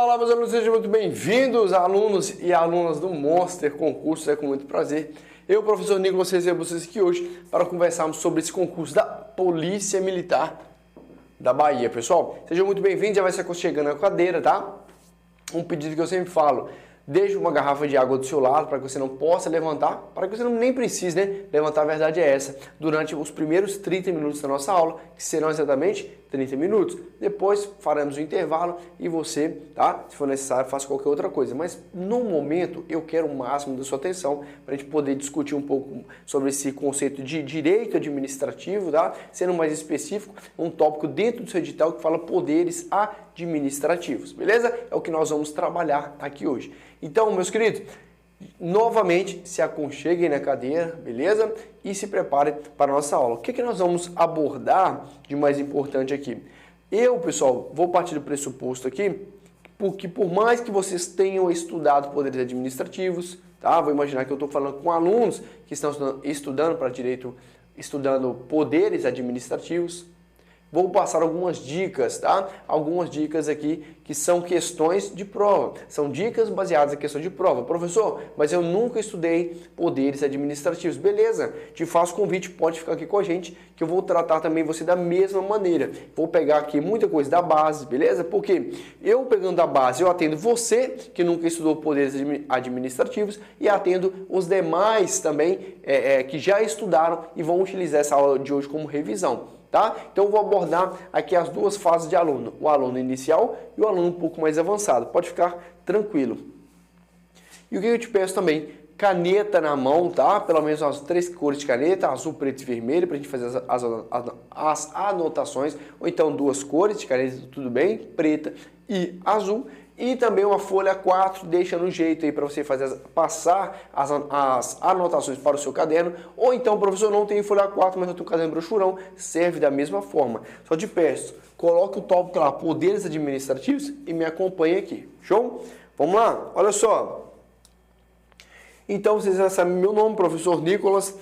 Olá, meus alunos, sejam muito bem-vindos, alunos e alunas do Monster Concursos. É com muito prazer. Eu, professor Nicolas, recebo vocês aqui hoje para conversarmos sobre esse concurso da Polícia Militar da Bahia. Pessoal, sejam muito bem-vindos, já vai se aconchegando na cadeira, tá? Um pedido que eu sempre falo: deixe uma garrafa de água do seu lado para que você não possa levantar, para que você nem precise, né? Levantar, a verdade é essa, durante os primeiros 30 minutos da nossa aula, que serão exatamente 30 minutos. Depois faremos o intervalo e você, tá? Se for necessário, faça qualquer outra coisa. Mas no momento eu quero o máximo da sua atenção para a gente poder discutir um pouco sobre esse conceito de direito administrativo, tá? Sendo mais específico, um tópico dentro do seu edital que fala poderes administrativos, beleza? É o que nós vamos trabalhar aqui hoje. Então, meus queridos, novamente se aconcheguem na cadeira, beleza? E se preparem para a nossa aula. O que nós vamos abordar de mais importante aqui? Eu, pessoal, vou partir do pressuposto aqui, porque por mais que vocês tenham estudado poderes administrativos, tá? Vou imaginar que eu estou falando com alunos que estão estudando para direito, estudando poderes administrativos. Vou passar algumas dicas, tá? Algumas dicas aqui que são questões de prova. São dicas baseadas em questão de prova. Professor, mas eu nunca estudei poderes administrativos. Beleza, te faço convite, pode ficar aqui com a gente, que eu vou tratar também você da mesma maneira. Vou pegar aqui muita coisa da base, beleza? Porque eu pegando da base, eu atendo você que nunca estudou poderes administrativos e atendo os demais também que já estudaram e vão utilizar essa aula de hoje como revisão. Tá? Então eu vou abordar aqui as duas fases de aluno, o aluno inicial e o aluno um pouco mais avançado. Pode ficar tranquilo. E o que eu te peço também? Caneta na mão, tá? Pelo menos as 3 cores de caneta, azul, preto e vermelho, para a gente fazer as anotações. Ou então 2 cores de caneta, tudo bem? Preta e azul. E também uma folha 4, deixa no jeito aí para você passar as anotações para o seu caderno. Ou então, professor, não tem folha 4, mas eu tenho um caderno brochurão, serve da mesma forma. Só te peço, coloque o tópico lá, poderes administrativos, e me acompanhe aqui. Show? Vamos lá? Olha só. Então, vocês já sabem meu nome, professor Nicolas,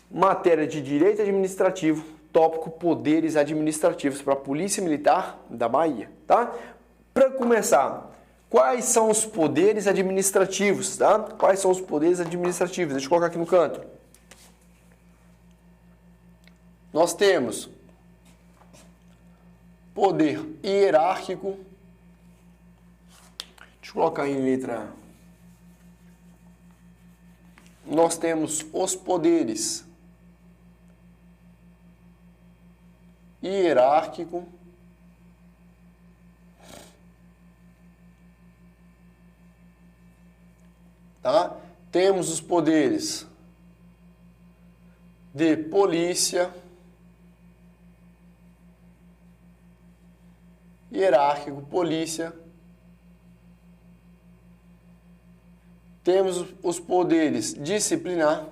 matéria de Direito Administrativo, tópico poderes administrativos para a Polícia Militar da Bahia, tá? Para começar, quais são os poderes administrativos, tá? Quais são os poderes administrativos? Deixa eu colocar aqui no canto. Nós temos poder hierárquico. Deixa eu colocar em letra. Nós temos os poderes hierárquico. Tá? Temos os poderes de polícia, hierárquico, polícia. Temos os poderes disciplinar.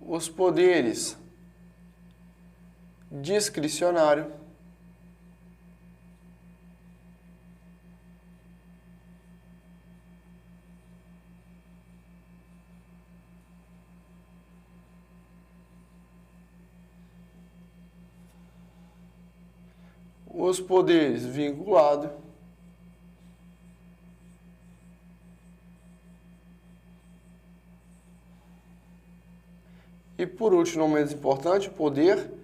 Os poderes discricionário, os poderes vinculado, e por último, não menos importante, o poder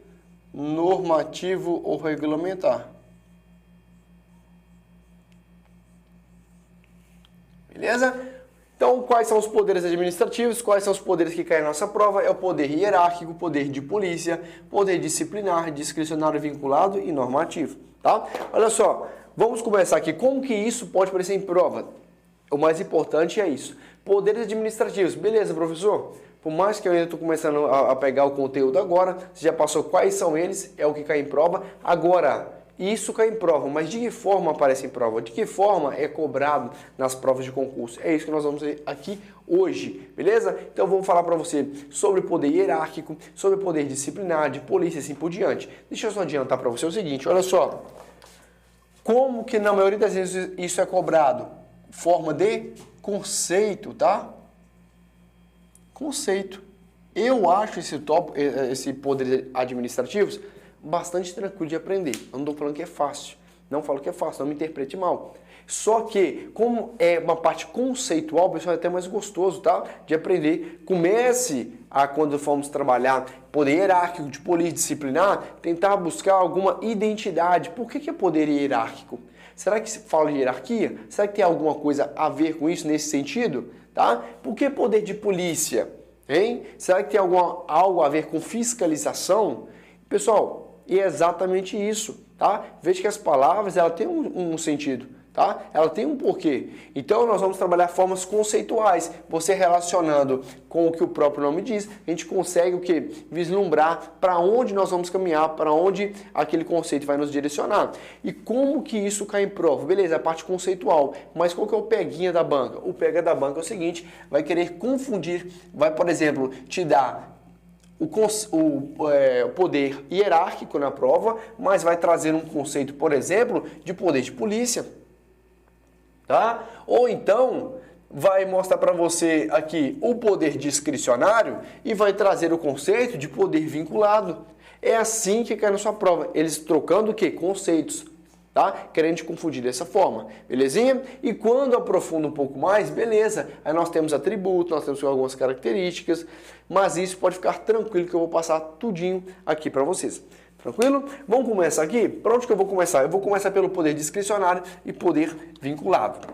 normativo ou regulamentar. Beleza? Então, quais são os poderes administrativos? Quais são os poderes que caem na nossa prova? É o poder hierárquico, poder de polícia, poder disciplinar, discricionário vinculado e normativo, tá? Olha só, vamos começar aqui. Como que isso pode aparecer em prova? O mais importante é isso. Poderes administrativos. Beleza, professor? Por mais que eu ainda estou começando a pegar o conteúdo agora, você já passou quais são eles, é o que cai em prova. Agora, isso cai em prova, mas de que forma aparece em prova? De que forma é cobrado nas provas de concurso? É isso que nós vamos ver aqui hoje, beleza? Então, vou falar para você sobre poder hierárquico, sobre poder disciplinar, de polícia e assim por diante. Deixa eu só adiantar para você o seguinte, olha só. Como que na maioria das vezes isso é cobrado? Forma de conceito, tá? conceito. Eu acho esse poder administrativos bastante tranquilo de aprender. Eu não estou falando que é fácil. Não falo que é fácil, não me interprete mal. Só que, como é uma parte conceitual, pessoal, é até mais gostoso, tá? De aprender. Comece a, quando formos trabalhar poder hierárquico de polidisciplinar, tentar buscar alguma identidade. Por que é poder hierárquico? Será que se fala de hierarquia? Será que tem alguma coisa a ver com isso nesse sentido? Tá? Por que poder de polícia? Hein? Será que tem algo a ver com fiscalização? Pessoal, é exatamente isso. Tá? Veja que as palavras ela têm um sentido. Tá? Ela tem um porquê. Então nós vamos trabalhar formas conceituais. Você relacionando com o que o próprio nome diz, a gente consegue o quê? Vislumbrar para onde nós vamos caminhar, para onde aquele conceito vai nos direcionar. E como que isso cai em prova? Beleza, a parte conceitual. Mas qual que é o peguinha da banca? O pega da banca é o seguinte, vai querer confundir, vai, por exemplo, te dar o poder hierárquico na prova, mas vai trazer um conceito, por exemplo, de poder de polícia. Tá? Ou então vai mostrar para você aqui o poder discricionário e vai trazer o conceito de poder vinculado. É assim que cai na sua prova. Eles trocando o quê? Conceitos. Tá? Querendo te confundir dessa forma. Belezinha? E quando aprofunda um pouco mais, beleza. Aí nós temos atributos, nós temos algumas características, mas isso pode ficar tranquilo que eu vou passar tudinho aqui para vocês. Tranquilo? Vamos começar aqui? Para onde que eu vou começar? Eu vou começar pelo poder discricionário e poder vinculado.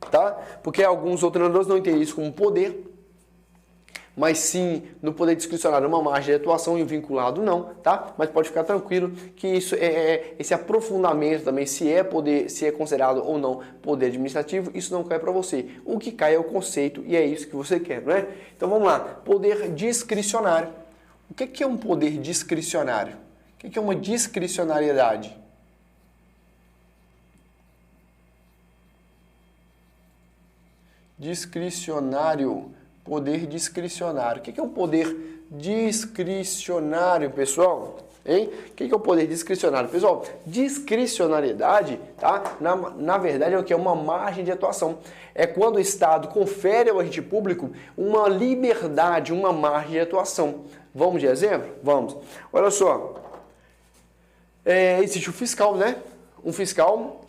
Tá? Porque alguns outros treinadores não entendem isso como poder, mas sim no poder discricionário uma margem de atuação e o vinculado não, tá? Mas pode ficar tranquilo que isso esse aprofundamento também, se é considerado ou não poder administrativo, isso não cai para você. O que cai é o conceito e é isso que você quer, não é? Então vamos lá, poder discricionário. O que é um poder discricionário? O que é uma discricionariedade? Discricionário, poder discricionário. O que é um poder discricionário, pessoal? Hein? O que é o poder discricionário? Pessoal, discricionariedade, tá? Na verdade, é o que é uma margem de atuação. É quando o Estado confere ao agente público uma liberdade, uma margem de atuação. Vamos de exemplo? Vamos. Olha só. Existe o fiscal, né? Um fiscal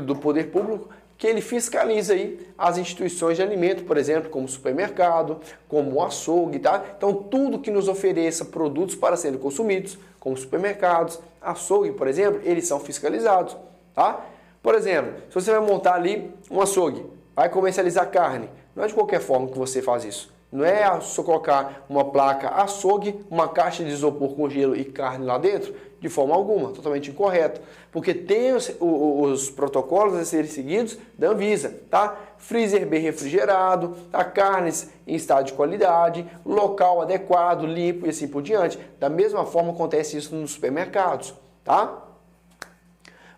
do poder público que ele fiscaliza aí as instituições de alimento, por exemplo, como supermercado, como o açougue, tá? Então, tudo que nos ofereça produtos para serem consumidos, como supermercados, açougue, por exemplo, eles são fiscalizados, tá? Por exemplo, se você vai montar ali um açougue, vai comercializar carne, não é de qualquer forma que você faz isso. Não é só colocar uma placa açougue, uma caixa de isopor com gelo e carne lá dentro, de forma alguma, totalmente incorreto. Porque tem os protocolos a serem seguidos da Anvisa, tá? Freezer bem refrigerado, tá? Carnes em estado de qualidade, local adequado, limpo e assim por diante. Da mesma forma acontece isso nos supermercados, tá?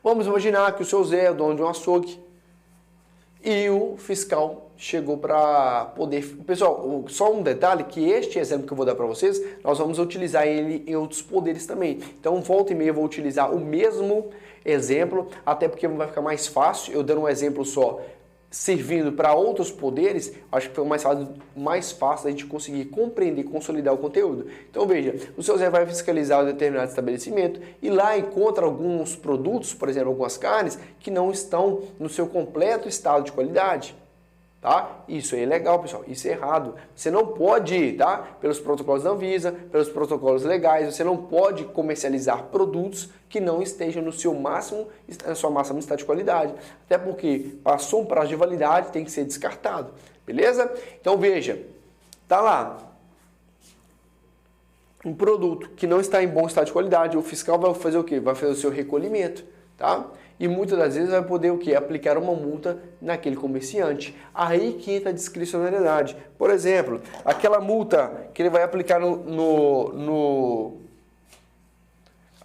Vamos imaginar que o seu Zé é o dono de um açougue e o fiscal chegou para poder... Pessoal, só um detalhe, que este exemplo que eu vou dar para vocês, nós vamos utilizar ele em outros poderes também. Então, volta e meia eu vou utilizar o mesmo exemplo, até porque vai ficar mais fácil, eu dando um exemplo só, servindo para outros poderes, acho que foi mais fácil a gente conseguir compreender e consolidar o conteúdo. Então veja, o seu Zé vai fiscalizar um determinado estabelecimento e lá encontra alguns produtos, por exemplo, algumas carnes, que não estão no seu completo estado de qualidade. Tá? Isso é ilegal, pessoal, isso é errado. Você não pode, tá? Pelos protocolos da Anvisa, pelos protocolos legais, você não pode comercializar produtos que não estejam no seu máximo, na sua máxima estado de qualidade. Até porque passou um prazo de validade, tem que ser descartado. Beleza? Então veja, tá lá um produto que não está em bom estado de qualidade, o fiscal vai fazer o quê? Vai fazer o seu recolhimento, tá? E muitas das vezes vai poder o quê? Aplicar uma multa naquele comerciante. Aí que entra a discricionariedade. Por exemplo, aquela multa que ele vai aplicar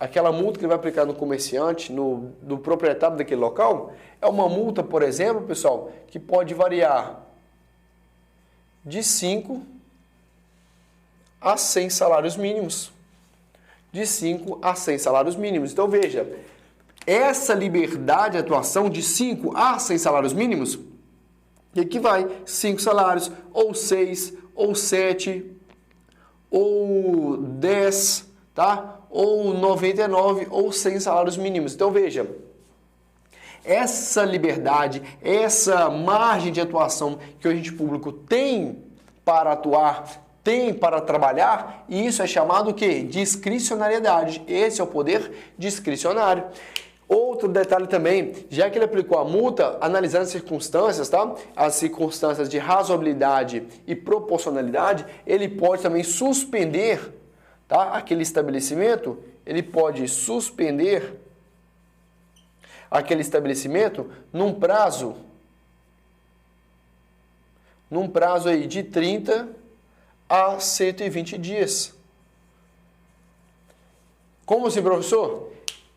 aquela multa que ele vai aplicar no comerciante, no proprietário daquele local, é uma multa, por exemplo, pessoal, que pode variar de 5 a 100 salários mínimos. De 5 a 100 salários mínimos. Então veja, essa liberdade de atuação de 5 a 100 salários mínimos E aqui vai 5 salários, ou 6, ou 7, ou 10, tá? Ou 99, ou 100 salários mínimos. Então veja, essa liberdade, essa margem de atuação que o agente público tem para atuar, tem para trabalhar, e isso é chamado o quê? Discricionariedade. Esse é o poder discricionário. Outro detalhe também, já que ele aplicou a multa, analisando as circunstâncias, tá? As circunstâncias de razoabilidade e proporcionalidade, ele pode também suspender, tá? Aquele estabelecimento, ele pode suspender aquele estabelecimento num prazo aí de 30 a 120 dias. Como assim, professor?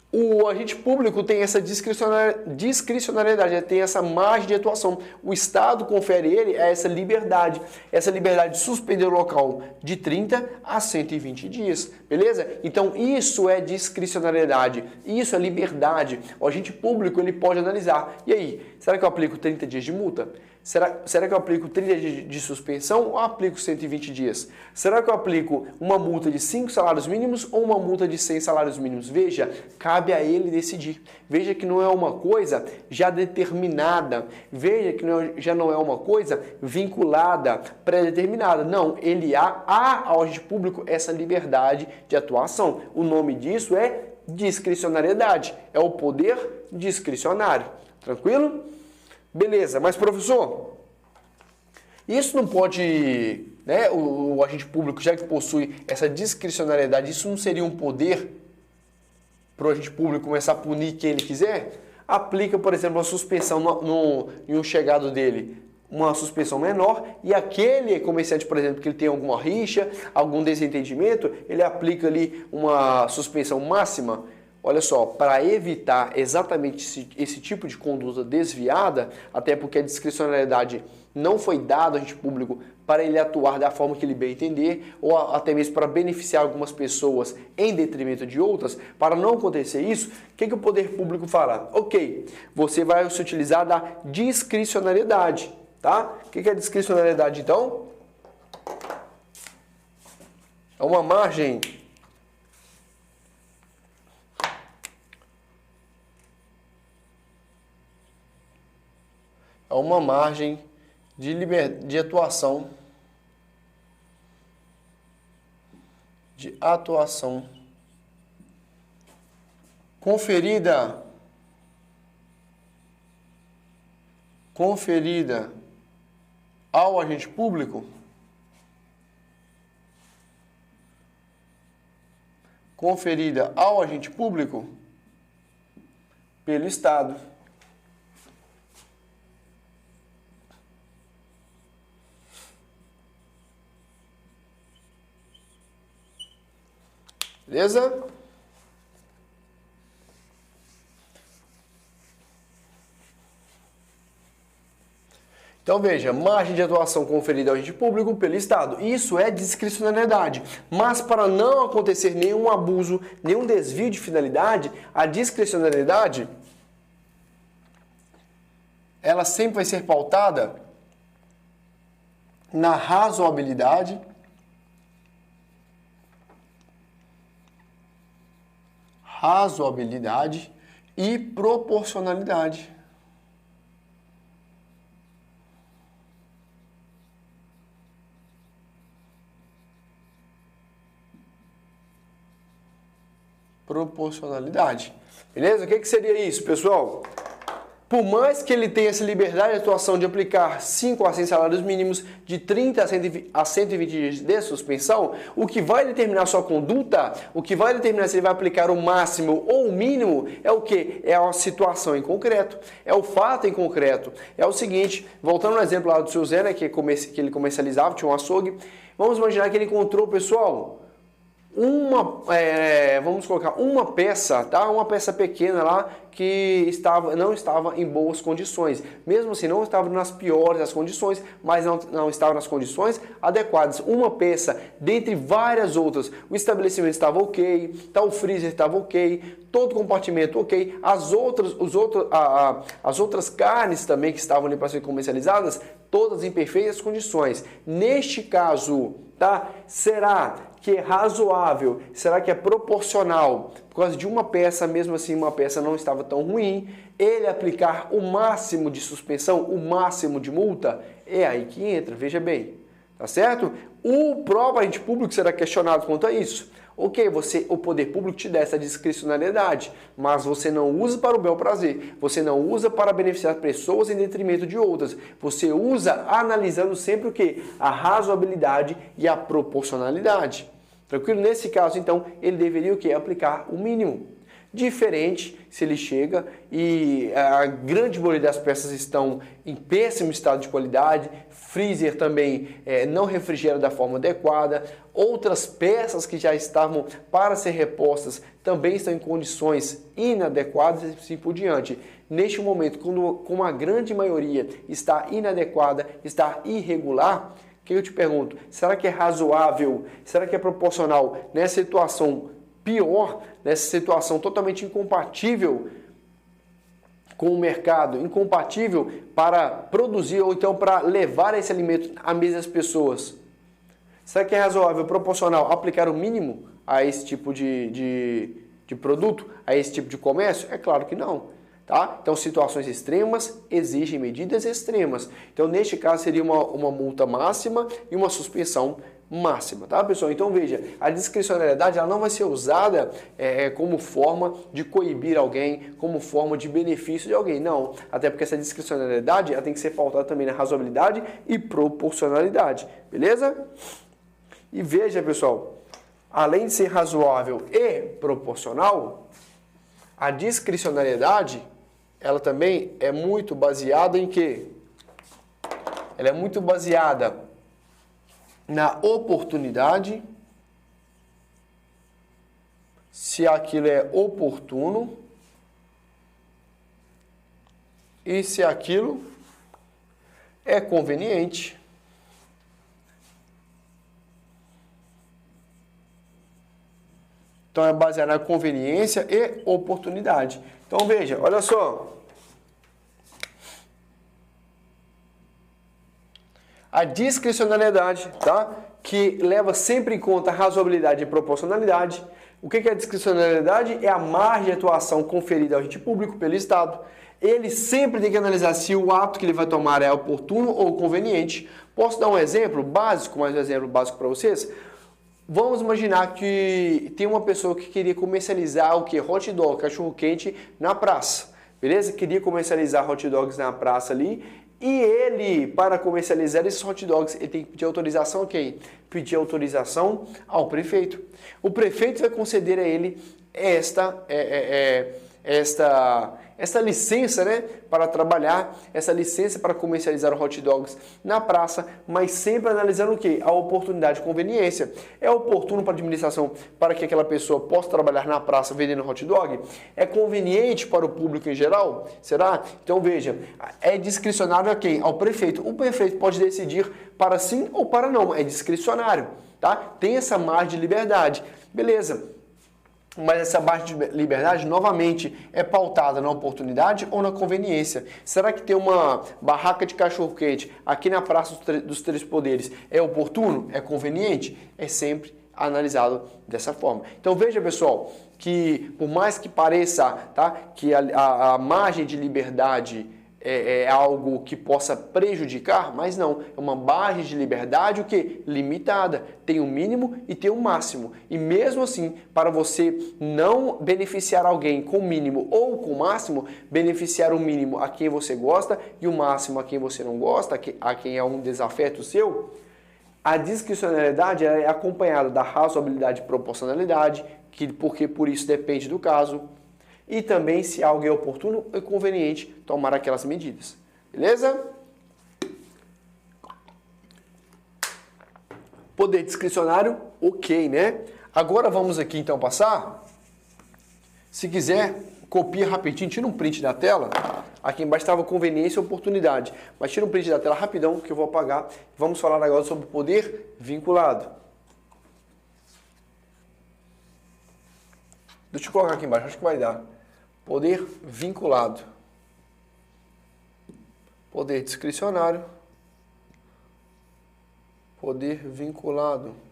O agente público tem essa discricionariedade, tem essa margem de atuação. O Estado confere ele essa liberdade de suspender o local de 30 a 120 dias, beleza? Então isso é discricionariedade, isso é liberdade. O agente público ele pode analisar. E aí, será que eu aplico 30 dias de multa? Será que eu aplico 30 dias de suspensão ou aplico 120 dias? Será que eu aplico uma multa de 5 salários mínimos ou uma multa de 100 salários mínimos? Veja, cabe a ele decidir. Veja que não é uma coisa já determinada. Veja que já não é uma coisa vinculada, pré-determinada. Não, ele há ao agente público essa liberdade de atuação. O nome disso é discricionariedade. É o poder discricionário. Tranquilo? Beleza, mas professor, isso não pode, né, o agente público, já que possui essa discricionariedade, isso não seria um poder para o agente público começar a punir quem ele quiser? Aplica, por exemplo, uma suspensão em um chegado dele, uma suspensão menor, e aquele comerciante, por exemplo, que ele tem alguma rixa, algum desentendimento, ele aplica ali uma suspensão máxima. Olha só, para evitar exatamente esse tipo de conduta desviada, até porque a discricionariedade não foi dada ao agente público para ele atuar da forma que ele bem entender, ou até mesmo para beneficiar algumas pessoas em detrimento de outras, para não acontecer isso, o que o poder público fará? Ok, você vai se utilizar da discricionariedade, tá? O que é a discricionariedade então? É uma margem de atuação conferida ao agente público pelo Estado. Beleza? Então veja, margem de atuação conferida ao agente público pelo Estado. Isso é discricionariedade. Mas para não acontecer nenhum abuso, nenhum desvio de finalidade, a discricionariedade ela sempre vai ser pautada na razoabilidade e proporcionalidade. Beleza? O que seria isso, pessoal? Por mais que ele tenha essa liberdade de atuação de aplicar 5 a 100 salários mínimos, de 30 a 120 dias de suspensão, o que vai determinar sua conduta, o que vai determinar se ele vai aplicar o máximo ou o mínimo, é o quê? É a situação em concreto, é o fato em concreto. É o seguinte, voltando no exemplo lá do seu Zé, né, que ele comercializava, tinha um açougue, vamos imaginar que ele encontrou, pessoal, vamos colocar uma peça, tá? Uma peça pequena lá que não estava em boas condições. Mesmo assim, não estava nas piores das condições, mas não estava nas condições adequadas. Uma peça dentre várias outras. O estabelecimento estava ok, tá? O freezer estava ok, todo o compartimento ok. As outras carnes também que estavam ali para ser comercializadas, todas em perfeitas condições. Neste caso, tá? Será que é razoável? Será que é proporcional? Por causa de uma peça, mesmo assim uma peça não estava tão ruim, ele aplicar o máximo de suspensão, o máximo de multa? É aí que entra, veja bem, tá certo? O próprio agente público será questionado quanto a isso. Ok, o poder público te dá essa discricionariedade, mas você não usa para o bel prazer, você não usa para beneficiar pessoas em detrimento de outras, você usa analisando sempre o quê? A razoabilidade e a proporcionalidade. Tranquilo? Nesse caso, então, ele deveria o quê? Aplicar o mínimo. Diferente se ele chega e a grande maioria das peças estão em péssimo estado de qualidade, freezer também não refrigera da forma adequada, outras peças que já estavam para ser repostas também estão em condições inadequadas e assim por diante. Neste momento, como a grande maioria está inadequada, está irregular, o que eu te pergunto? Será que é razoável? Será que é proporcional nessa situação pior, nessa situação totalmente incompatível com o mercado, incompatível para produzir ou então para levar esse alimento à mesa das pessoas? Será que é razoável, proporcional, aplicar o mínimo a esse tipo de produto, a esse tipo de comércio? É claro que não. Tá? Então, situações extremas exigem medidas extremas. Então, neste caso, seria uma multa máxima e uma suspensão máxima, tá, pessoal? Então, veja, a discricionariedade ela não vai ser usada como forma de coibir alguém, como forma de benefício de alguém, não. Até porque essa discricionariedade ela tem que ser pautada também na razoabilidade e proporcionalidade, beleza? E veja, pessoal, além de ser razoável e proporcional, a discricionariedade ela também é muito baseada em quê? Ela é muito baseada na oportunidade, se aquilo é oportuno e se aquilo é conveniente. Então é baseado na conveniência e oportunidade. Então veja, olha só. A discricionariedade, tá? Que leva sempre em conta a razoabilidade e proporcionalidade. O que é a discricionariedade? É a margem de atuação conferida ao agente público pelo Estado. Ele sempre tem que analisar se o ato que ele vai tomar é oportuno ou conveniente. Posso dar um exemplo básico, mais um exemplo básico para vocês? Vamos imaginar que tem uma pessoa que queria comercializar o que? Hot dog, cachorro quente na praça, beleza? Queria comercializar hot dogs na praça ali e ele, para comercializar esses hot dogs, ele tem que pedir autorização a quem? Pedir autorização ao prefeito. O prefeito vai conceder a ele esta licença, né, para trabalhar, essa licença para comercializar o hot dogs na praça, mas sempre analisando o quê? A oportunidade e conveniência. É oportuno para a administração para que aquela pessoa possa trabalhar na praça vendendo hot dog? É conveniente para o público em geral? Será? Então veja, é discricionário a quem? Ao prefeito. O prefeito pode decidir para sim ou para não, é discricionário, tá? Tem essa margem de liberdade. Beleza. Mas essa margem de liberdade, novamente, é pautada na oportunidade ou na conveniência? Será que ter uma barraca de cachorro-quente aqui na Praça dos Três Poderes é oportuno? É conveniente? É sempre analisado dessa forma. Então veja, pessoal, que por mais que pareça, tá, que a margem de liberdade é algo que possa prejudicar, mas não, é uma margem de liberdade o que? Limitada, tem um mínimo e tem um máximo, e mesmo assim, para você não beneficiar alguém com o mínimo ou com o máximo, beneficiar o mínimo a quem você gosta e o máximo a quem você não gosta, a quem é um desafeto seu, a discricionariedade é acompanhada da razoabilidade e proporcionalidade, porque por isso depende do caso, e também se algo é oportuno e conveniente tomar aquelas medidas. Beleza? Poder discricionário, ok, né? Agora vamos aqui então passar. Se quiser, copia rapidinho, tira um print da tela. Aqui embaixo estava conveniência e oportunidade. Mas tira um print da tela rapidão que eu vou apagar. Vamos falar agora sobre o poder vinculado. Deixa eu colocar aqui embaixo, acho que vai dar. Poder vinculado. Poder discricionário. Poder vinculado.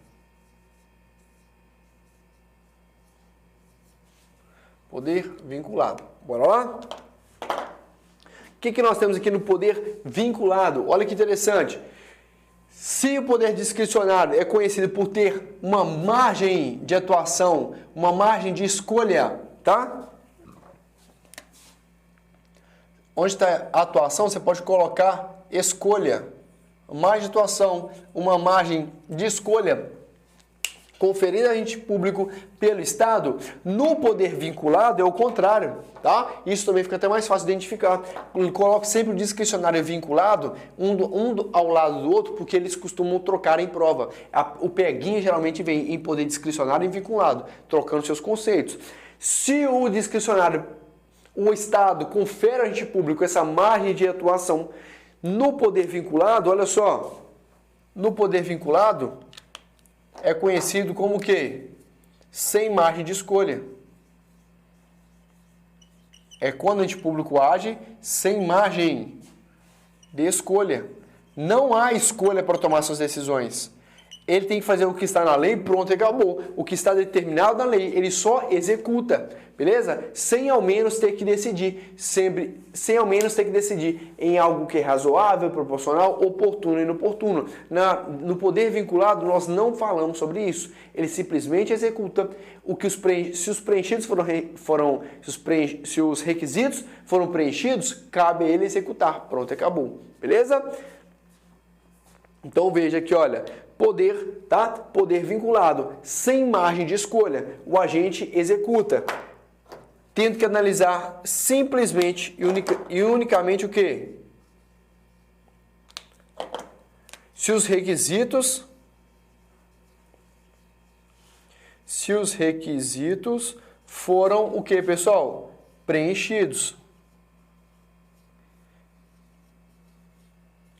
Poder vinculado. Bora lá? O que nós temos aqui no poder vinculado? Olha que interessante. Se o poder discricionário é conhecido por ter uma margem de atuação, uma margem de escolha, tá? Onde está a atuação, você pode colocar escolha. Margem de atuação, uma margem de escolha conferida a agente público pelo Estado. No poder vinculado é o contrário, tá? Isso também fica até mais fácil de identificar. Coloque sempre o discricionário vinculado, ao lado do outro, porque eles costumam trocar em prova. O peguinha geralmente vem em poder discricionário e vinculado, trocando seus conceitos. Se o discricionário, o Estado confere ao agente público essa margem de atuação, no poder vinculado, olha só, no poder vinculado, é conhecido como o quê? Sem margem de escolha. É quando o ente público age sem margem de escolha. Não há escolha para tomar suas decisões. Ele tem que fazer o que está na lei, pronto, acabou. O que está determinado na lei, ele só executa, beleza? Sem ao menos ter que decidir, sempre, sem ao menos ter que decidir em algo que é razoável, proporcional, oportuno e inoportuno. No poder vinculado, nós não falamos sobre isso. Ele simplesmente executa o que se os preenchidos se os requisitos foram preenchidos, cabe a ele executar, pronto, acabou, beleza? Então veja aqui, olha, poder, tá? Poder vinculado, sem margem de escolha, o agente executa, tendo que analisar simplesmente e unicamente o quê? Se os requisitos foram o quê, pessoal? Preenchidos.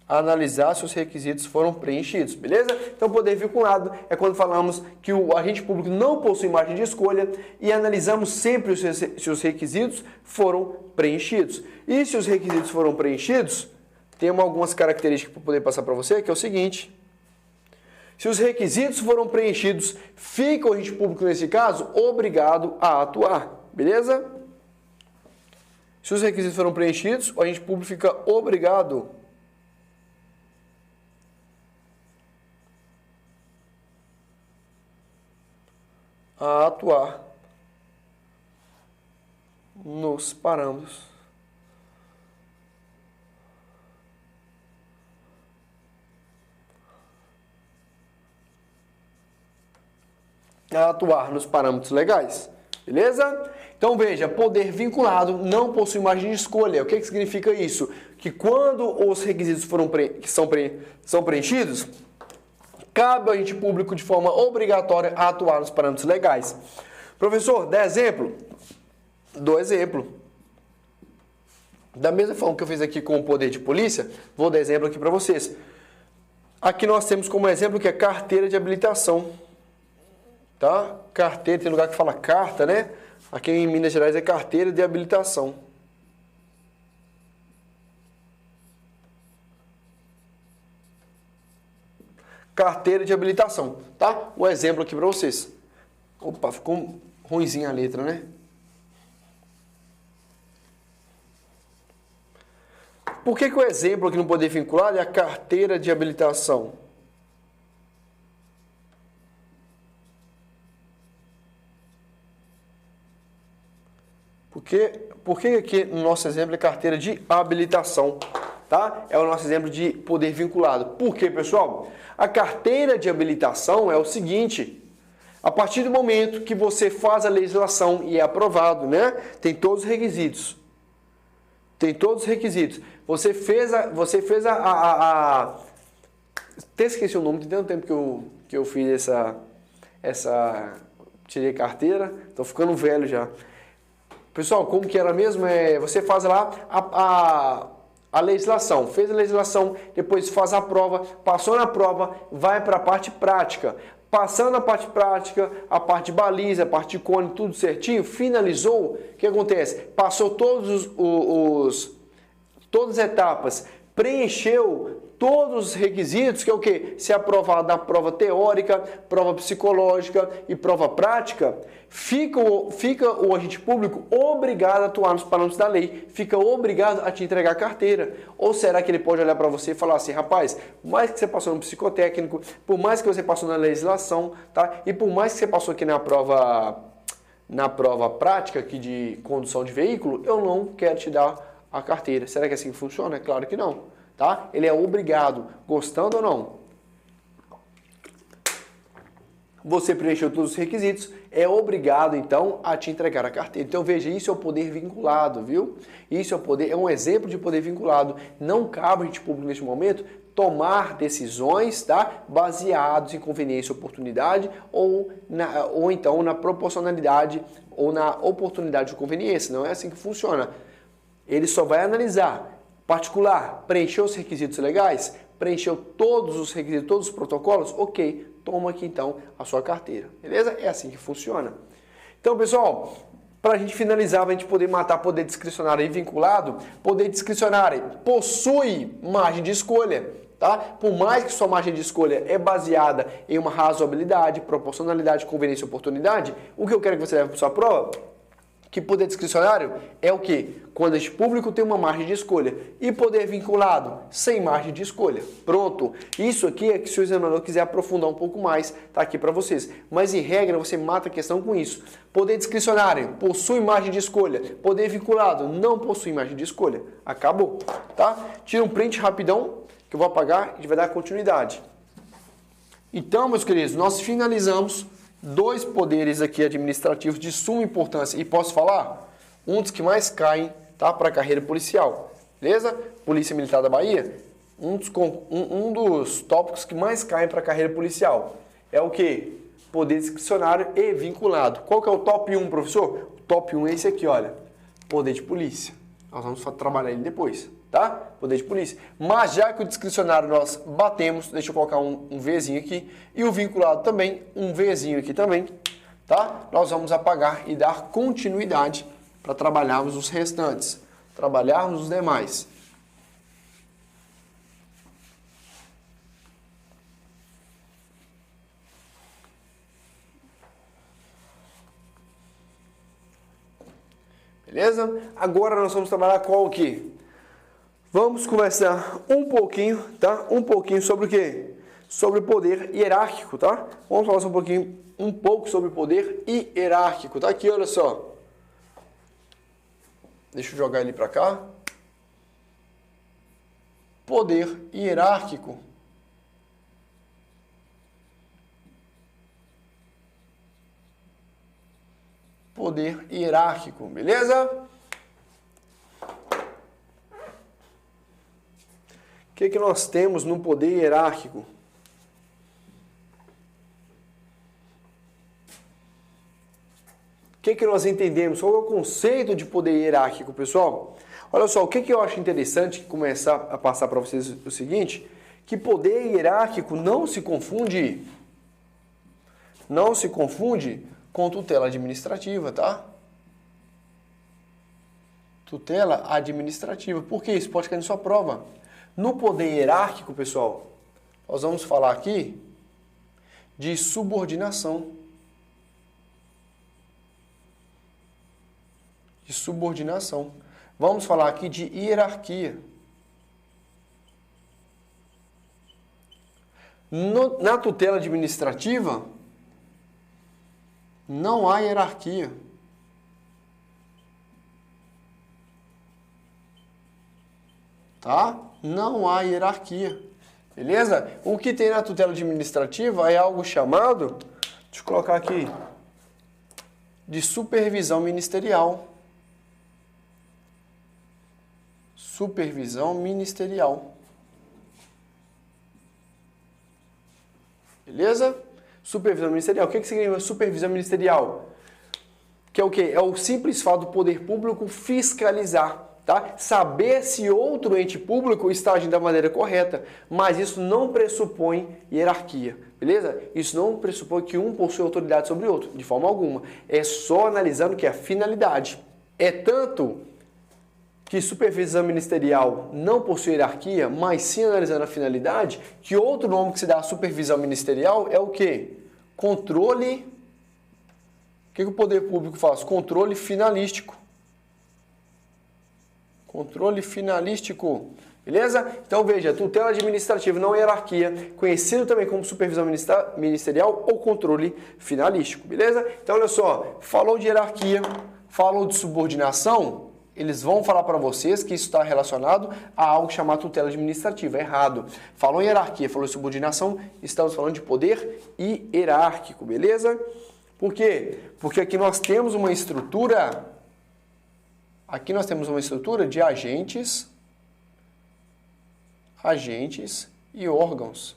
Analisar se os requisitos foram preenchidos, beleza? Então, poder vinculado é quando falamos que o agente público não possui margem de escolha e analisamos sempre se os requisitos foram preenchidos. E se os requisitos foram preenchidos, temos algumas características para poder passar para você, que é o seguinte: se os requisitos foram preenchidos, fica o agente público, nesse caso, obrigado a atuar, beleza? Se os requisitos foram preenchidos, o agente público fica obrigado a atuar nos parâmetros legais, beleza? Então veja, poder vinculado não possui margem de escolha. O que significa isso? Que quando os requisitos são preenchidos, cabe ao ente público de forma obrigatória a atuar nos parâmetros legais. Professor, dá exemplo? Dou exemplo. Da mesma forma que eu fiz aqui com o poder de polícia, vou dar exemplo aqui para vocês. Aqui nós temos como exemplo que é carteira de habilitação. Tá? Carteira, tem lugar que fala carta, né? Aqui em Minas Gerais é carteira de habilitação. Carteira de habilitação, tá? Um exemplo aqui para vocês. Opa, ficou ruinzinha a letra, né? Por que o exemplo aqui no poder vinculado é a carteira de habilitação? Por que aqui no nosso exemplo é carteira de habilitação? Tá? É o nosso exemplo de poder vinculado. Por quê, pessoal? A carteira de habilitação é o seguinte: a partir do momento que você faz a legislação e é aprovado, né? Tem todos os requisitos. Tem todos os requisitos. Você fez até esqueci o nome, tem tanto tempo que eu fiz tirei carteira, tô ficando velho já. Pessoal, como que era mesmo? Você faz lá a legislação, fez a legislação, depois faz a prova, passou na prova, vai para a parte prática. Passando a parte prática, a parte de baliza, a parte de cone, tudo certinho, finalizou, o que acontece? Passou todas as etapas, preencheu todos os requisitos, que é o quê? Ser aprovado na prova teórica, prova psicológica e prova prática, fica o agente público obrigado a atuar nos parâmetros da lei, fica obrigado a te entregar a carteira. Ou será que ele pode olhar para você e falar assim, rapaz, por mais que você passou no psicotécnico, por mais que você passou na legislação, tá? E por mais que você passou aqui na prova prática aqui de condução de veículo, eu não quero te dar a carteira. Será que é assim que funciona? É claro que não. Tá? Ele é obrigado, gostando ou não. Você preencheu todos os requisitos, é obrigado então a te entregar a carteira. Então veja, isso é o poder vinculado, viu? Isso é um exemplo de poder vinculado. Não cabe a gente público neste momento tomar decisões, tá? Baseados em conveniência e oportunidade ou então na proporcionalidade ou na oportunidade de conveniência. Não é assim que funciona. Ele só vai analisar particular, preencheu os requisitos legais? Preencheu todos os requisitos, todos os protocolos? Ok, toma aqui então a sua carteira, beleza? É assim que funciona. Então, pessoal, para a gente finalizar, para a gente poder matar poder discricionário e vinculado, poder discricionário possui margem de escolha, tá? Por mais que sua margem de escolha é baseada em uma razoabilidade, proporcionalidade, conveniência e oportunidade, o que eu quero que você leve para sua prova? Que poder discricionário é o quê? Quando este público tem uma margem de escolha. E poder vinculado, sem margem de escolha. Pronto. Isso aqui é que se o examinador quiser aprofundar um pouco mais, tá aqui para vocês. Mas em regra, você mata a questão com isso. Poder discricionário, possui margem de escolha. Poder vinculado, não possui margem de escolha. Acabou, tá? Tira um print rapidão, que eu vou apagar e a gente vai dar continuidade. Então, meus queridos, nós finalizamos dois poderes aqui administrativos de suma importância. E posso falar? Um dos que mais caem, tá, para a carreira policial. Beleza? Polícia Militar da Bahia. Um dos tópicos que mais caem para a carreira policial. É o quê? Poder discricionário e vinculado. Qual que é o top 1, professor? O top 1 é esse aqui, olha. Poder de polícia. Nós vamos trabalhar ele depois, tá? Poder de polícia. Mas já que o discricionário nós batemos, deixa eu colocar um Vzinho aqui, e o vinculado também, um Vzinho aqui também, tá? Nós vamos apagar e dar continuidade para trabalharmos os restantes, trabalharmos os demais. Beleza? Agora nós vamos trabalhar qual o quê? Vamos conversar um pouquinho, tá? Um pouquinho sobre o quê? Sobre o poder hierárquico, tá? Vamos falar um pouco sobre o poder hierárquico, tá? Aqui, olha só. Deixa eu jogar ele para cá. Poder hierárquico. Poder hierárquico, beleza? O que nós temos no poder hierárquico? O que nós entendemos? Qual é o conceito de poder hierárquico, pessoal? Olha só, o que eu acho interessante começar a passar para vocês o seguinte, que poder hierárquico não se confunde com tutela administrativa, tá? Tutela administrativa. Por que isso? Pode cair na sua prova. No poder hierárquico, pessoal, nós vamos falar aqui de subordinação. De subordinação. Vamos falar aqui de hierarquia. Na tutela administrativa, não há hierarquia. Tá? Não há hierarquia. Beleza? O que tem na tutela administrativa é algo chamado, deixa eu colocar aqui, de supervisão ministerial. Supervisão ministerial. Beleza? Supervisão ministerial. O que significa supervisão ministerial? Que é o quê? É o simples fato do poder público fiscalizar, tá? Saber se outro ente público está agindo da maneira correta, mas isso não pressupõe hierarquia, beleza? Isso não pressupõe que um possui autoridade sobre o outro, de forma alguma. É só analisando que é a finalidade. É tanto que supervisão ministerial não possui hierarquia, mas sim analisando a finalidade, que outro nome que se dá à supervisão ministerial é o quê? Controle. O que o poder público faz? Controle finalístico. Controle finalístico. Beleza? Então veja, tutela administrativa, não hierarquia, conhecido também como supervisão ministerial ou controle finalístico. Beleza? Então olha só, falou de hierarquia, falou de subordinação, eles vão falar para vocês que isso está relacionado a algo chamado tutela administrativa. É errado. Falou em hierarquia, falou em subordinação, estamos falando de poder hierárquico. Beleza? Por quê? Porque aqui nós temos uma estrutura, de agentes e órgãos.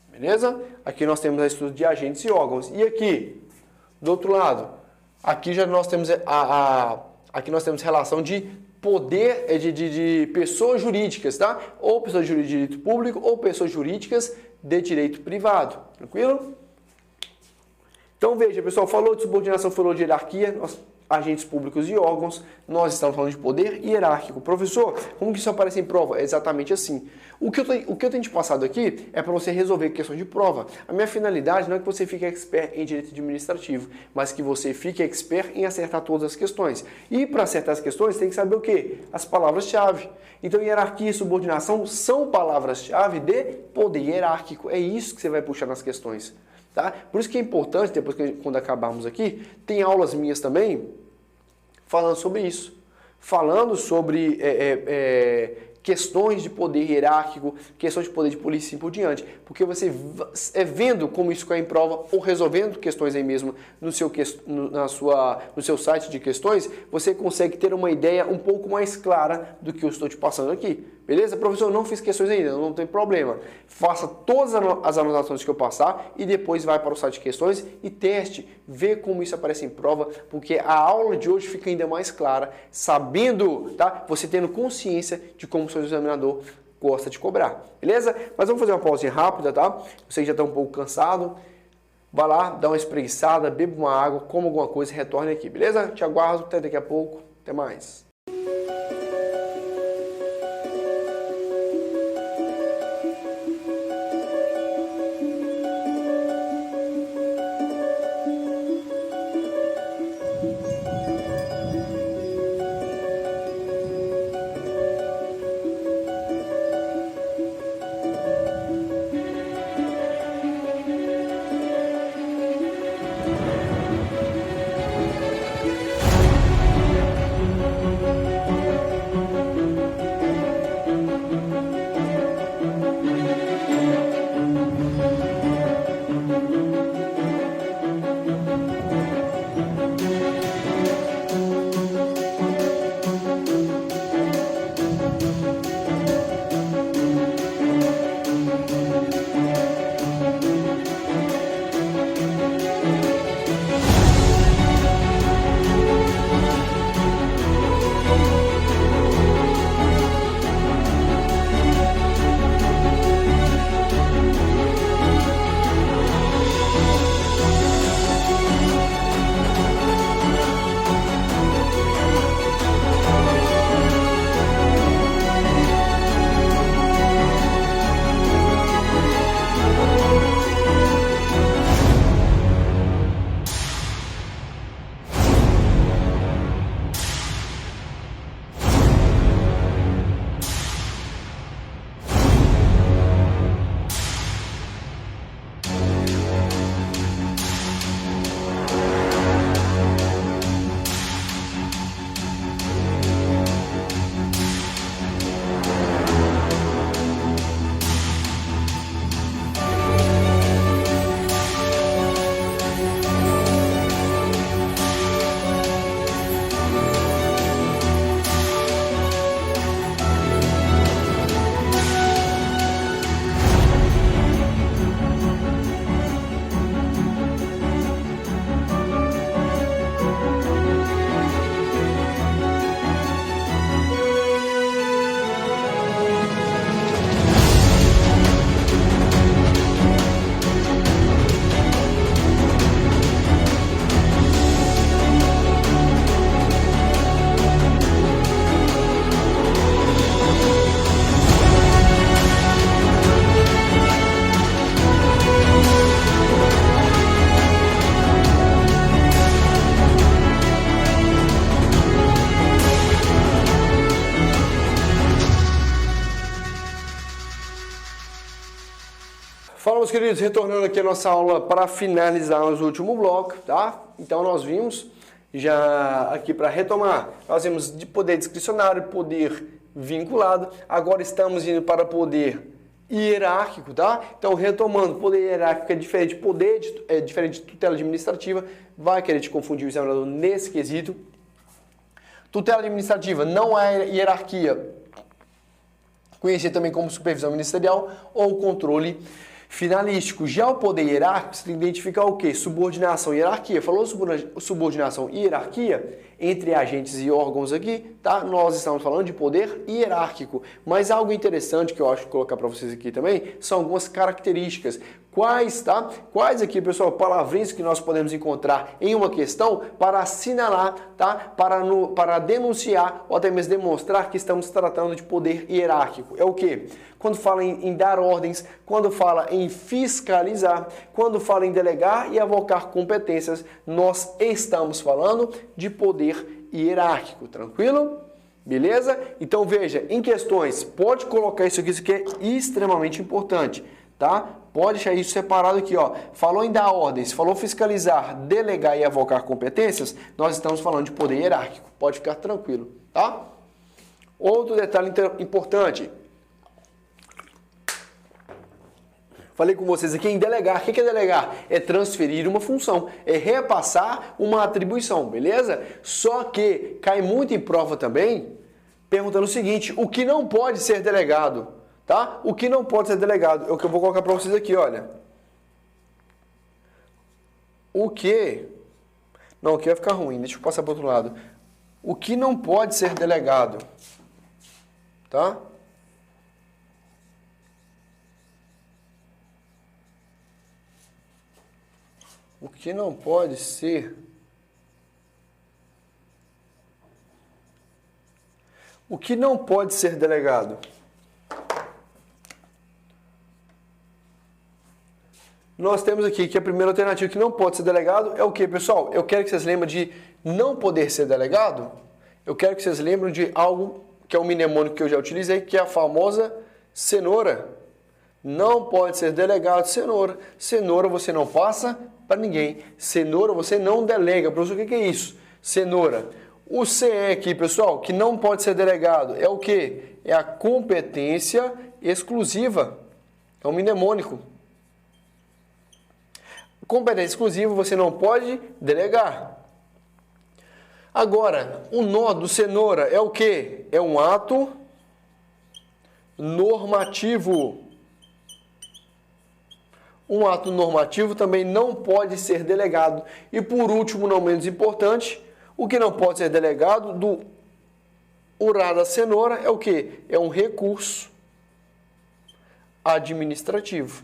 Beleza? Aqui nós temos a estrutura de agentes e órgãos. E aqui, do outro lado, aqui já nós temos aqui nós temos relação de poder de pessoas jurídicas, tá? Ou pessoas jurídicas de direito público ou pessoas jurídicas de direito privado. Tranquilo? Então veja, pessoal, falou de subordinação, falou de hierarquia, agentes públicos e órgãos, nós estamos falando de poder hierárquico. Professor, como que isso aparece em prova? É exatamente assim. O que eu tenho te passado aqui é para você resolver questões de prova. A minha finalidade não é que você fique expert em direito administrativo, mas que você fique expert em acertar todas as questões. E para acertar as questões, tem que saber o quê? As palavras-chave. Então, hierarquia e subordinação são palavras-chave de poder hierárquico. É isso que você vai puxar nas questões. Tá? Por isso que é importante, depois quando acabarmos aqui, tem aulas minhas também falando sobre isso. Falando sobre questões de poder hierárquico, questões de poder de polícia e assim por diante. Porque você vendo como isso cai em prova ou resolvendo questões aí mesmo no seu site de questões, você consegue ter uma ideia um pouco mais clara do que eu estou te passando aqui. Beleza? Professor, eu não fiz questões ainda, não tem problema. Faça todas as anotações que eu passar e depois vai para o site de questões e teste, vê como isso aparece em prova, porque a aula de hoje fica ainda mais clara, sabendo, tá? Você tendo consciência de como o seu examinador gosta de cobrar. Beleza? Mas vamos fazer uma pausinha rápida, tá? Você já está um pouco cansado. Vai lá, dá uma espreguiçada, beba uma água, coma alguma coisa e retorne aqui, beleza? Te aguardo até daqui a pouco. Até mais. Fala, meus queridos, retornando aqui a nossa aula para finalizarmos o último bloco, tá? Então nós vimos já aqui para retomar, nós vimos de poder discricionário, poder vinculado, agora estamos indo para poder hierárquico, tá? Então retomando, poder hierárquico é diferente de poder, é diferente de tutela administrativa, vai querer te confundir o examinador nesse quesito. Tutela administrativa não há hierarquia, conhecido também como supervisão ministerial ou controle finalístico. Já o poder hierárquico, você tem que identificar o quê? Subordinação e hierarquia. Falou subordinação e hierarquia entre agentes e órgãos aqui, tá? Nós estamos falando de poder hierárquico. Mas algo interessante que eu acho que vou colocar para vocês aqui também são algumas características. Quais, tá? Quais aqui, pessoal, palavrinhas que nós podemos encontrar em uma questão para assinalar, tá? Para denunciar ou até mesmo demonstrar que estamos tratando de poder hierárquico. É o quê? Quando fala em dar ordens, quando fala em fiscalizar, quando fala em delegar e avocar competências, nós estamos falando de poder hierárquico, tranquilo? Beleza? Então veja, em questões, pode colocar isso aqui é extremamente importante, tá? Pode deixar isso separado aqui, ó. Falou em dar ordens, falou fiscalizar, delegar e avocar competências, nós estamos falando de poder hierárquico. Pode ficar tranquilo, tá? Outro detalhe importante. Falei com vocês aqui em delegar. O que é delegar? É transferir uma função, é repassar uma atribuição, beleza? Só que cai muito em prova também, perguntando o seguinte, o que não pode ser delegado, tá? O que não pode ser delegado é o que eu vou colocar para vocês aqui, olha. O que... Não, aqui vai ficar ruim, deixa eu passar para o outro lado. O que não pode ser delegado, tá? O que não pode ser... O que não pode ser delegado? Nós temos aqui que a primeira alternativa que não pode ser delegado é o que, pessoal? Eu quero que vocês lembrem de não poder ser delegado. Eu quero que vocês lembrem de algo que é um mnemônico que eu já utilizei, que é a famosa cenoura. Não pode ser delegado cenoura. Cenoura você não passa para ninguém. Cenoura você não delega. Professor, o que é isso? Cenoura. O CE aqui, pessoal, que não pode ser delegado, é o quê? É a competência exclusiva. É um mnemônico. Competência exclusiva você não pode delegar. Agora, o nó do cenoura é o quê? É um ato normativo. Um ato normativo também não pode ser delegado. E por último, não menos importante, o que não pode ser delegado do urá da cenoura é o quê? É um recurso administrativo.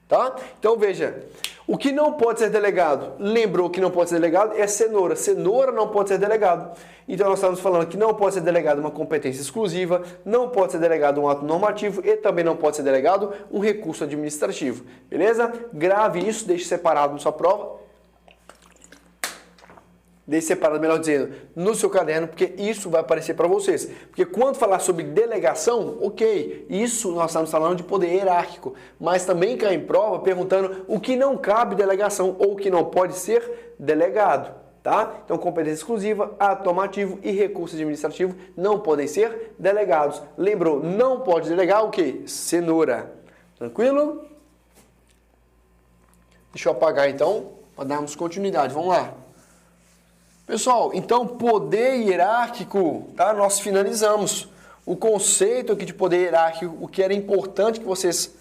Tá? Então veja, o que não pode ser delegado, lembrou que não pode ser delegado, é cenoura. Cenoura não pode ser delegado. Então nós estamos falando que não pode ser delegado uma competência exclusiva, não pode ser delegado um ato normativo e também não pode ser delegado um recurso administrativo. Beleza? Grave isso, deixe separado na sua prova. Deixe separado, melhor dizendo, no seu caderno, porque isso vai aparecer para vocês. Porque quando falar sobre delegação, ok, isso nós estamos falando de poder hierárquico, mas também cai em prova perguntando o que não cabe delegação ou o que não pode ser delegado, tá? Então, competência exclusiva, ato normativo e recurso administrativo não podem ser delegados. Lembrou, não pode delegar o quê? Cenoura. Tranquilo? Deixa eu apagar então, para darmos continuidade. Vamos lá. Pessoal, então poder hierárquico, tá? Nós finalizamos o conceito aqui de poder hierárquico, o que era importante que vocês,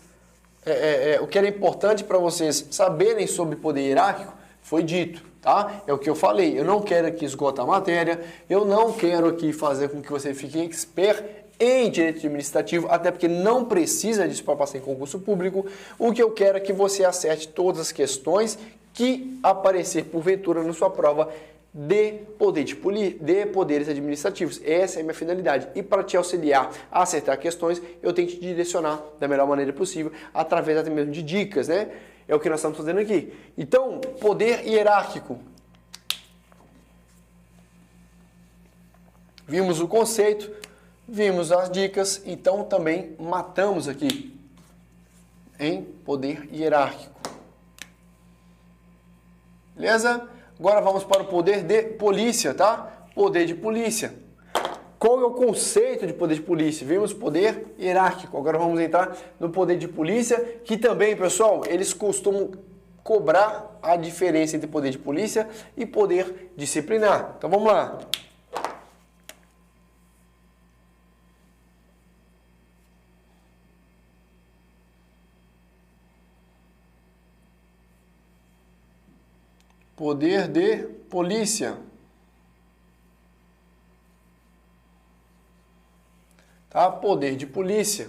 o que era importante para vocês saberem sobre poder hierárquico foi dito, tá? É o que eu falei. Eu não quero aqui esgotar a matéria, eu não quero aqui fazer com que você fique expert em direito administrativo, até porque não precisa disso para passar em concurso público. O que eu quero é que você acerte todas as questões que aparecer porventura na sua prova de poderes administrativos. Essa é a minha finalidade. E para te auxiliar a acertar questões, eu tenho que te direcionar da melhor maneira possível, através até mesmo de dicas, né? É o que nós estamos fazendo aqui. Então, poder hierárquico. Vimos o conceito, vimos as dicas, então também matamos aqui. em poder hierárquico. Beleza? Agora vamos para o poder de polícia, tá? Poder de polícia. Qual é o conceito de poder de polícia? Vimos poder hierárquico. Agora vamos entrar no poder de polícia, que também, pessoal, eles costumam cobrar a diferença entre poder de polícia e poder disciplinar. Então vamos lá. Poder de polícia. Tá? Poder de polícia.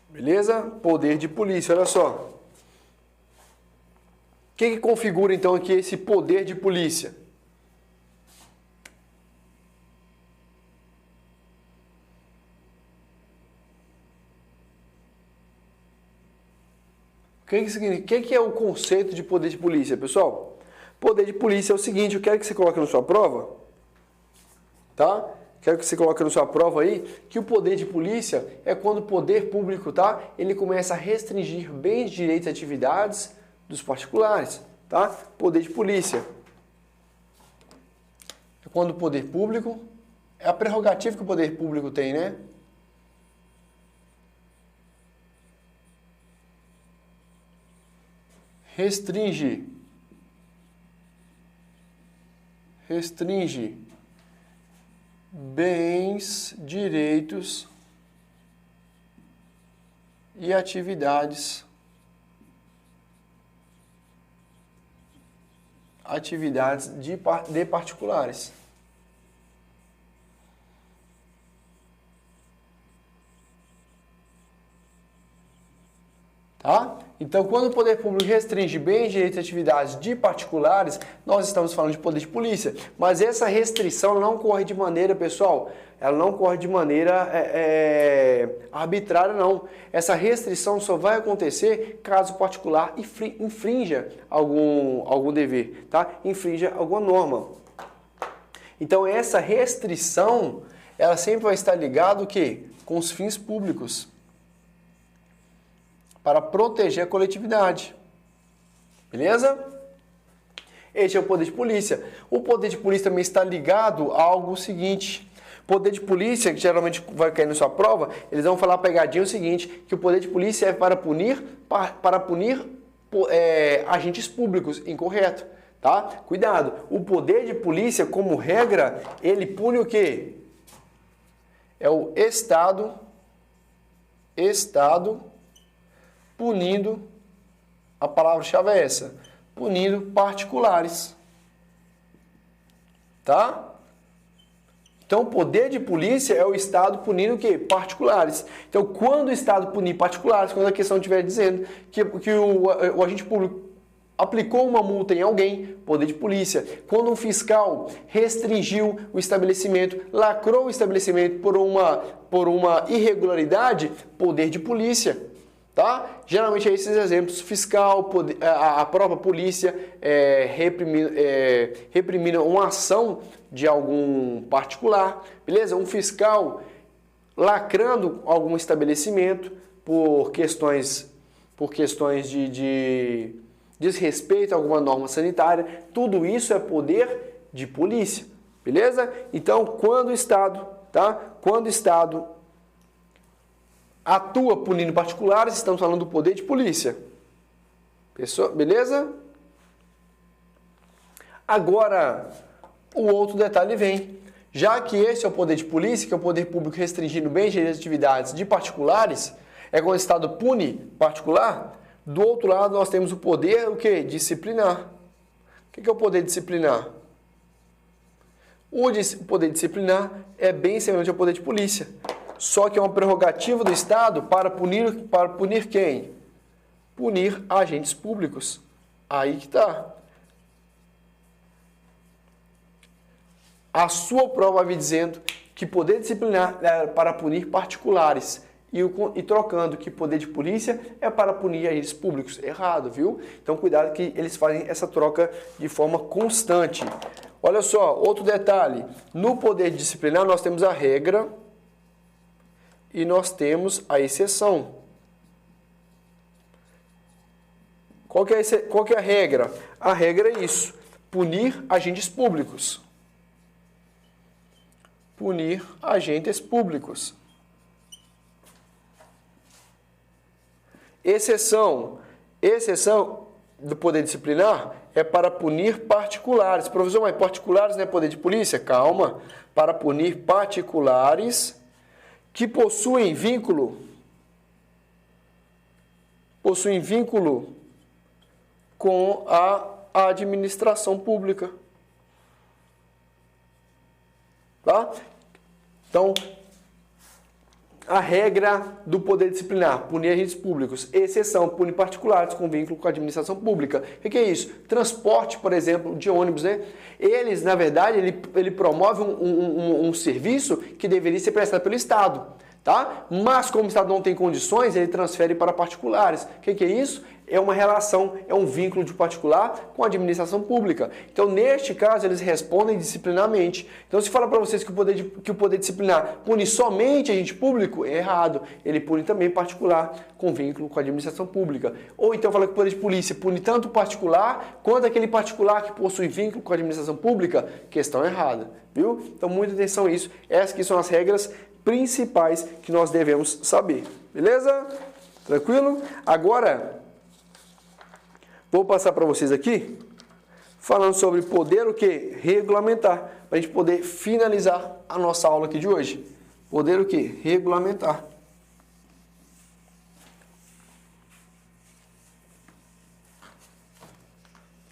Beleza? Poder de polícia, olha só. O que configura então aqui esse poder de polícia? O que significa? O que é o conceito de poder de polícia, pessoal? Poder de polícia é o seguinte, eu quero que você coloque na sua prova, tá? Quero que você coloque na sua prova aí, que o poder de polícia é quando o poder público, tá? Ele começa a restringir bens, direitos e atividades dos particulares, tá? Poder de polícia. É quando o poder público, é a prerrogativa que o poder público tem, né? Restringe bens, direitos e atividades de particulares. Tá? Então, quando o poder público restringe bens, direitos e atividades de particulares, nós estamos falando de poder de polícia. Mas essa restrição não ocorre de maneira, pessoal, ela não ocorre de maneira arbitrária, não. Essa restrição só vai acontecer caso o particular infrinja algum dever, tá? Infrinja alguma norma. Então, essa restrição, ela sempre vai estar ligada o quê? Com os fins públicos, para proteger a coletividade. Beleza? Este é o poder de polícia. O poder de polícia também está ligado a algo seguinte. Poder de polícia, que geralmente vai cair na sua prova, eles vão falar a pegadinha o seguinte, que o poder de polícia é para punir agentes públicos. Incorreto. Tá? Cuidado. O poder de polícia, como regra, ele pune o quê? É o Estado punindo, a palavra-chave é essa, punindo particulares. Tá? Então, o poder de polícia é o Estado punindo o quê? Particulares. Então, quando o Estado punir particulares, quando a questão estiver dizendo que o agente público aplicou uma multa em alguém, poder de polícia. Quando um fiscal restringiu o estabelecimento, lacrou o estabelecimento por uma irregularidade, poder de polícia. Tá? Geralmente é esses exemplos, fiscal, a própria polícia reprimindo uma ação de algum particular, beleza? Um fiscal lacrando algum estabelecimento por questões de desrespeito a alguma norma sanitária, tudo isso é poder de polícia, beleza? Então, quando o Estado atua punindo particulares, estamos falando do poder de polícia. Beleza? Agora, o outro detalhe vem. Já que esse é o poder de polícia, que é o poder público restringindo bens e atividades de particulares, é quando o Estado pune particular, do outro lado nós temos o poder, o quê? Disciplinar. O que é o poder disciplinar? O poder disciplinar é bem semelhante ao poder de polícia. Só que é uma prerrogativa do Estado para punir quem? Punir agentes públicos. Aí que está. A sua prova vai me dizendo que poder disciplinar é para punir particulares. E trocando que poder de polícia é para punir agentes públicos. Errado, viu? Então cuidado que eles fazem essa troca de forma constante. Olha só, outro detalhe. No poder disciplinar nós temos a regra e nós temos a exceção. Qual que é a regra? A regra é isso: punir agentes públicos. Punir agentes públicos. Exceção do poder disciplinar é para punir particulares. Professor, mas particulares não é poder de polícia? Calma. Para punir particulares que possuem vínculo com a administração pública. Tá? Então, a regra do poder disciplinar, punir agentes públicos. Exceção, punir particulares com vínculo com a administração pública. O que é isso? Transporte, por exemplo, de ônibus, né? Eles, na verdade, ele promove um serviço que deveria ser prestado pelo Estado, tá? Mas, como o Estado não tem condições, ele transfere para particulares. O que é isso? É uma relação, é um vínculo de particular com a administração pública. Então, neste caso, eles respondem disciplinarmente. Então, se fala para vocês que o poder disciplinar pune somente agente público, é errado. Ele pune também particular com vínculo com a administração pública. Ou então fala que o poder de polícia pune tanto o particular quanto aquele particular que possui vínculo com a administração pública. Questão errada, viu? Então, muita atenção a isso. Essas aqui são as regras principais que nós devemos saber. Beleza? Tranquilo? Agora, vou passar para vocês aqui, falando sobre poder o quê? Regulamentar, para a gente poder finalizar a nossa aula aqui de hoje. Poder o quê? Regulamentar.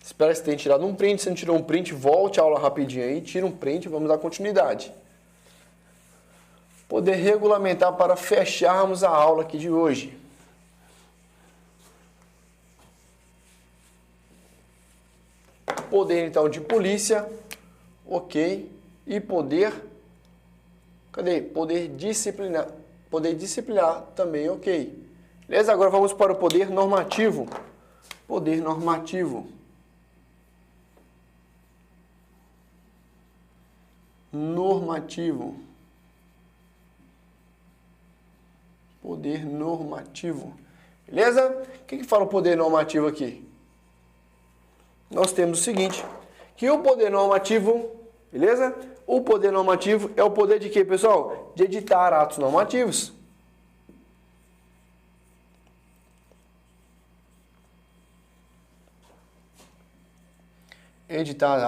Espero que você tenha tirado um print. Se não tirou um print, volte a aula rapidinho aí, tira um print e vamos dar continuidade. Poder regulamentar para fecharmos a aula aqui de hoje. Poder, então, de polícia, ok. E poder, cadê? Poder disciplinar também, ok. Beleza? Agora vamos para o poder normativo. Poder normativo. Normativo. Poder normativo. Beleza? O que fala o poder normativo aqui? Nós temos o seguinte, que o poder normativo, beleza? O poder normativo é o poder de quê, pessoal? De editar atos normativos. Editar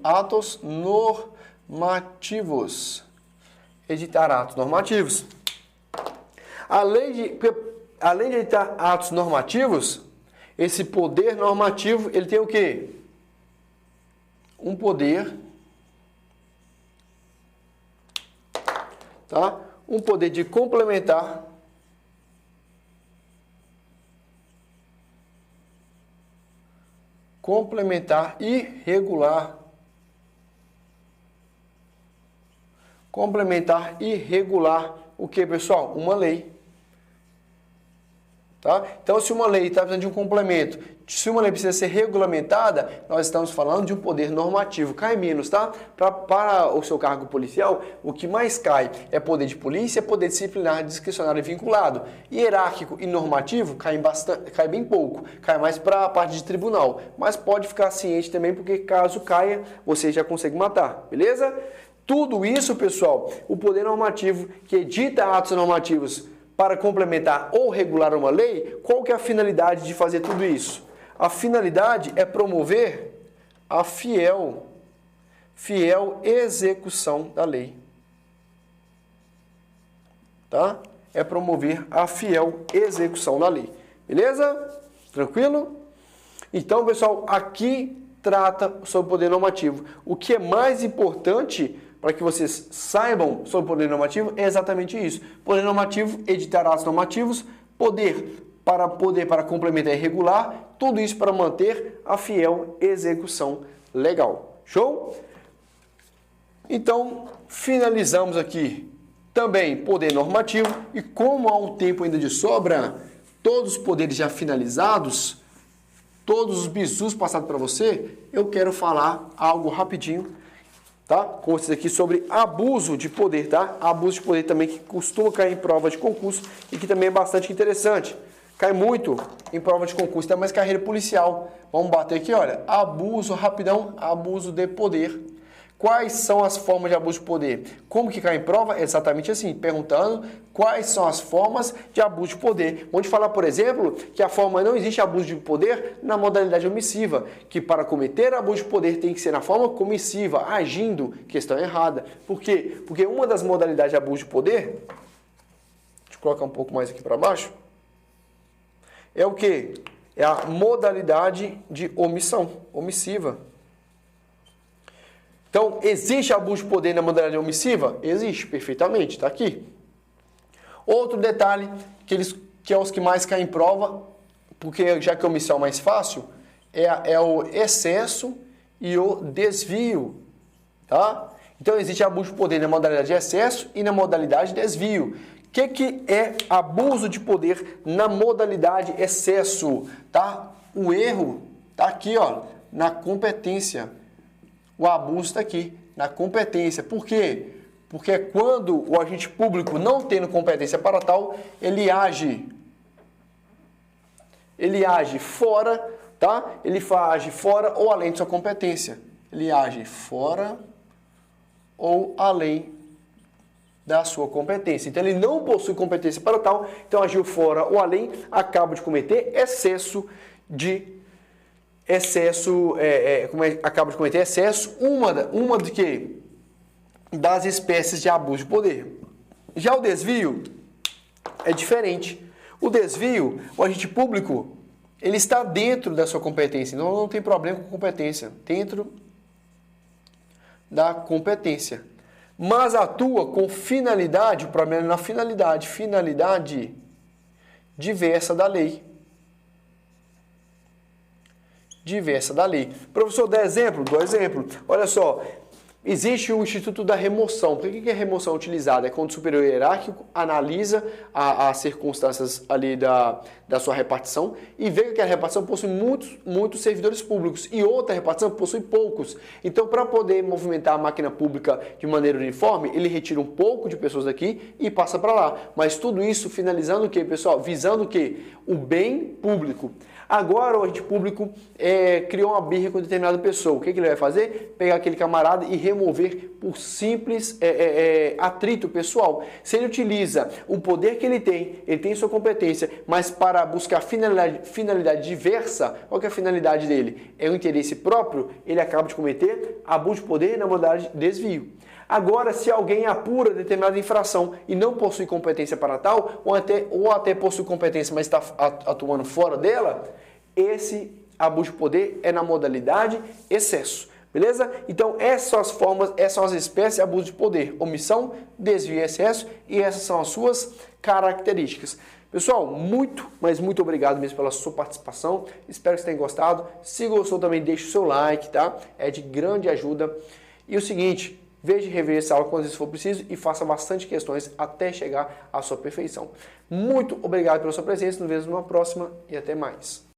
atos normativos. Editar atos normativos. Além de editar atos normativos, esse poder normativo, ele tem o quê? Um poder, tá? Um poder de complementar e regular. Complementar e regular o que, pessoal? Uma lei. Tá? Então, se uma lei está precisando de um complemento, se uma lei precisa ser regulamentada, nós estamos falando de um poder normativo. Cai menos, tá? Para o seu cargo policial, o que mais cai é poder de polícia, poder disciplinar, discricionário e vinculado. Hierárquico e normativo cai bem pouco, cai mais para a parte de tribunal. Mas pode ficar ciente também, porque caso caia, você já consegue matar, beleza? Tudo isso, pessoal, o poder normativo que edita atos normativos para complementar ou regular uma lei, qual que é a finalidade de fazer tudo isso? A finalidade é promover a fiel execução da lei. Tá? É promover a fiel execução da lei. Beleza? Tranquilo? Então, pessoal, aqui trata sobre o poder normativo. O que é mais importante para que vocês saibam sobre o poder normativo é exatamente isso. Poder normativo, editar atos normativos, poder para complementar e regular, tudo isso para manter a fiel execução legal. Show? Então, finalizamos aqui também poder normativo e como há um tempo ainda de sobra, todos os poderes já finalizados, todos os bizus passados para você, eu quero falar algo rapidinho, tá? Com vocês aqui sobre abuso de poder, tá? Abuso de poder também que costuma cair em prova de concurso e que também é bastante interessante. Cai muito em prova de concurso, tem mais carreira policial. Vamos bater aqui, olha. Abuso, rapidão, abuso de poder. Quais são as formas de abuso de poder? Como que cai em prova? Exatamente assim, perguntando quais são as formas de abuso de poder. Onde falar, por exemplo, que a forma não existe abuso de poder na modalidade omissiva, que para cometer abuso de poder tem que ser na forma comissiva, agindo, questão errada. Por quê? Porque uma das modalidades de abuso de poder, deixa eu colocar um pouco mais aqui para baixo, é o quê? É a modalidade de omissão, omissiva. Então, existe abuso de poder na modalidade omissiva? Existe, perfeitamente, está aqui. Outro detalhe, que é os que mais caem em prova, porque já que a omissão é mais fácil, é o excesso e o desvio, tá? Então, existe abuso de poder na modalidade de excesso e na modalidade de desvio. O que é abuso de poder na modalidade excesso? Tá? O erro está aqui, ó, na competência. O abuso está aqui, na competência. Por quê? Porque é quando o agente público, não tendo competência para tal, ele age fora, tá? Ele age fora ou além de sua competência. Ele age fora ou além da sua competência. Então, ele não possui competência para tal, então agiu fora ou além, acaba de cometer excesso, uma de quê? Das espécies de abuso de poder. Já o desvio é diferente. O desvio, o agente público, ele está dentro da sua competência, então não tem problema com competência, dentro da competência. Mas atua com finalidade, o problema é na finalidade diversa da lei. Professor, dá exemplo? Dou exemplo. Olha só, existe o Instituto da Remoção. Por que a remoção é utilizada? É quando o superior hierárquico analisa as circunstâncias ali da sua repartição e vê que aquela repartição possui muitos servidores públicos e outra repartição possui poucos. Então, para poder movimentar a máquina pública de maneira uniforme, ele retira um pouco de pessoas daqui e passa para lá. Mas tudo isso finalizando o quê, pessoal? Visando o quê? O bem público. Agora o agente público criou uma birra com determinada pessoa. O que ele vai fazer? Pegar aquele camarada e remover por simples atrito pessoal. Se ele utiliza o poder que ele tem sua competência, mas para buscar finalidade diversa, qual que é a finalidade dele? É o interesse próprio, ele acaba de cometer abuso de poder na modalidade de desvio. Agora, se alguém apura determinada infração e não possui competência para tal, ou até possui competência, mas está atuando fora dela, esse abuso de poder é na modalidade excesso. Beleza? Então, essas são as formas, essas são as espécies de abuso de poder. Omissão, desvio e excesso, e essas são as suas características. Pessoal, muito obrigado mesmo pela sua participação. Espero que vocês tenham gostado. Se gostou também, deixe o seu like, tá? É de grande ajuda. E o seguinte, veja e reveja essa aula quando vezes for preciso e faça bastante questões até chegar à sua perfeição. Muito obrigado pela sua presença. Nos vemos numa próxima e até mais.